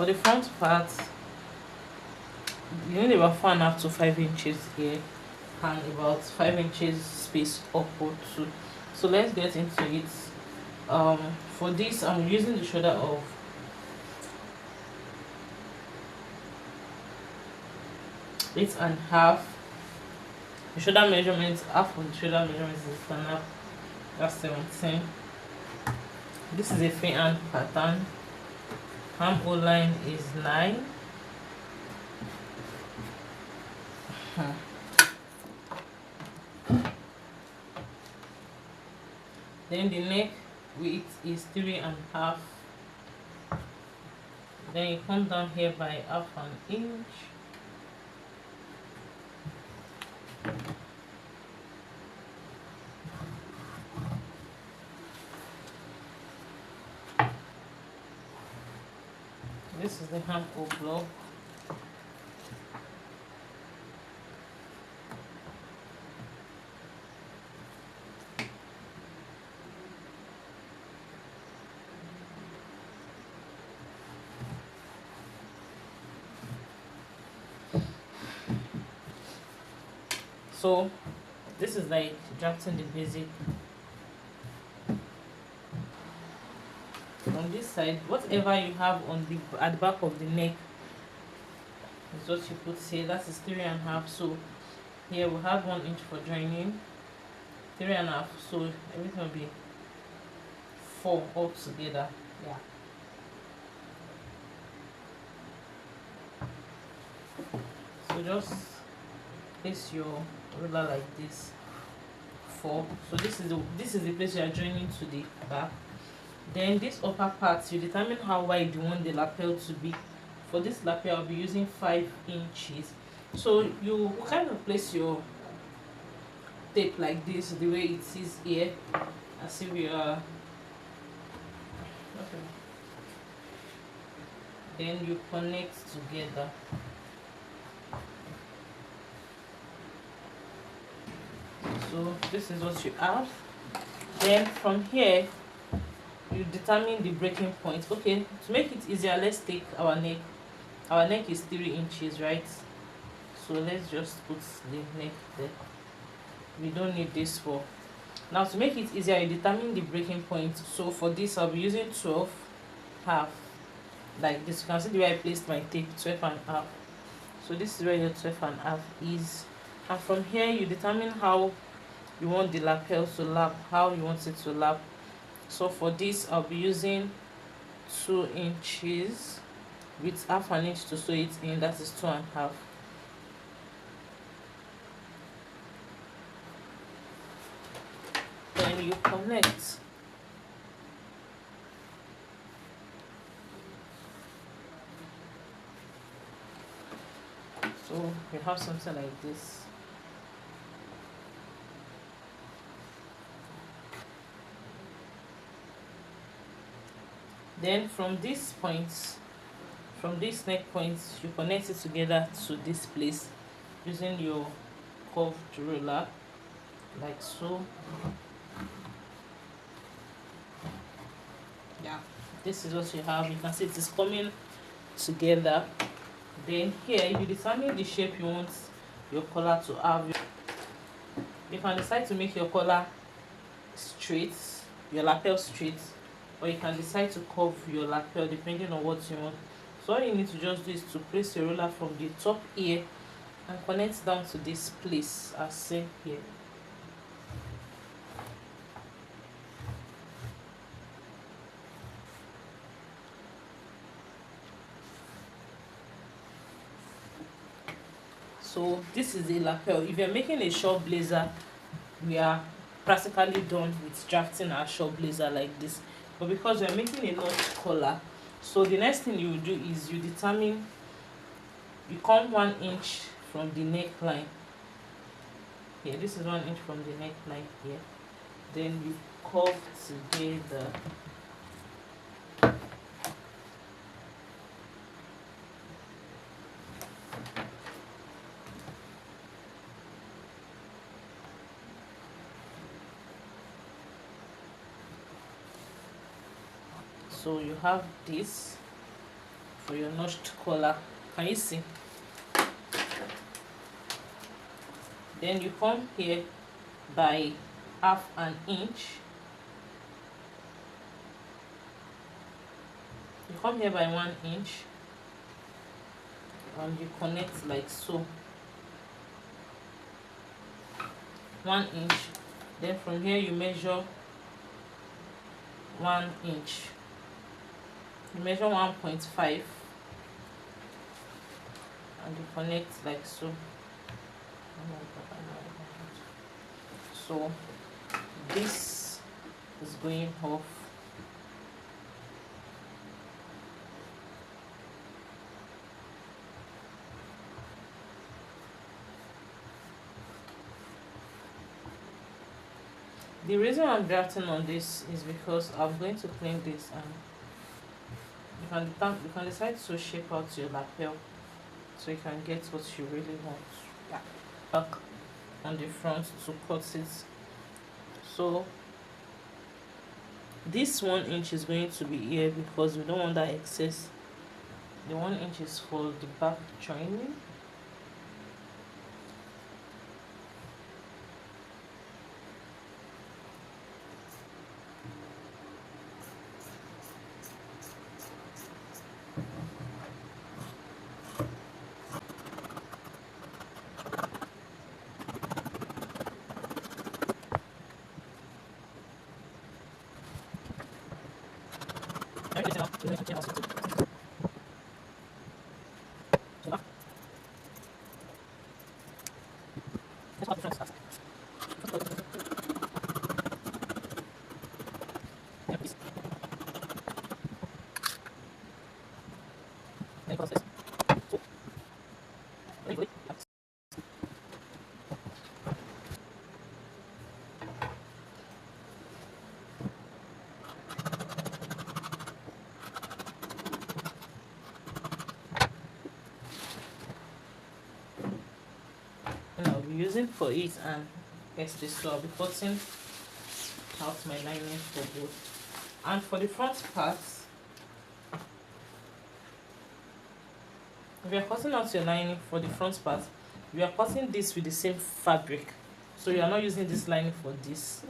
For the front part, you need about 4.5 to 5 inches here, and about 5 inches space upward too. So let's get into it. For this, I'm using the shoulder of 8.5. The shoulder measurement, half of the shoulder measurement is 8.5. That's 17. This is a freehand pattern. Armhole line is 9. Then the neck width is 3.5. Then you come down here by half an inch. This is the armhole block. So this is like drafting the basic. On this side, whatever you have on the at the back of the neck is what you put here. That is 3.5. So here we have 1 inch for joining, 3.5. So everything will be 4 all together. Yeah. So just place your ruler like this. 4. So this is the place you are joining to the back. Then this upper part, you determine how wide you want the lapel to be. For this lapel, I'll be using 5 inches. So you kind of place your tape like this, the way it is here, as if you are. Okay. Then you connect together. So this is what you have. Then from here, you determine the breaking point. Okay, to make it easier, let's take our neck. Our neck is 3 inches, right? So let's just put the neck there. We don't need this for now. To make it easier, you determine the breaking point. So for this, I'll be using 12.5, like this. You can see the way I placed my tape, 12.5. So this is where your 12.5 is, and from here you determine how you want the lapel to lap, how you want it to lap. So for this, I'll be using 2 inches with half an inch to sew it in. That is 2.5. Then you connect. So you have something like this. Then from this point, from this neck point, you connect it together to this place using your curved ruler, like so. Yeah, this is what you have. You can see it is coming together. Then here you determine the shape you want your collar to have. You can decide to make your collar straight, your lapel straight, or you can decide to curve your lapel depending on what you want. So all you need to just do is to place your ruler from the top here and connect down to this place as seen here. So this is a lapel. If you're making a short blazer, we are practically done with drafting our short blazer like this. But because we're making a notch collar, so the next thing you will do is you determine, you come 1 inch from the neckline here. This is 1 inch from the neckline here. Then you curve together. So you have this for your notched collar. Can you see? Then you come here by half an inch. You come here by 1 inch and you connect like so. 1 inch. Then from here you measure 1 inch. You measure 1.5 and you connect like so. So this is going off. The reason I'm drafting on this is because I'm going to clean this, and you can decide to shape out your lapel so you can get what you really want. Yeah. Back on the front to cut it. So this 1 inch is going to be here because we don't want that excess. The 1 inch is for the back joining. I'll be using for it, and this, so I'll be cutting out my lining for both. And for the front parts, if you are cutting out your lining for the front part, you are cutting this with the same fabric, so you are not using this lining for this.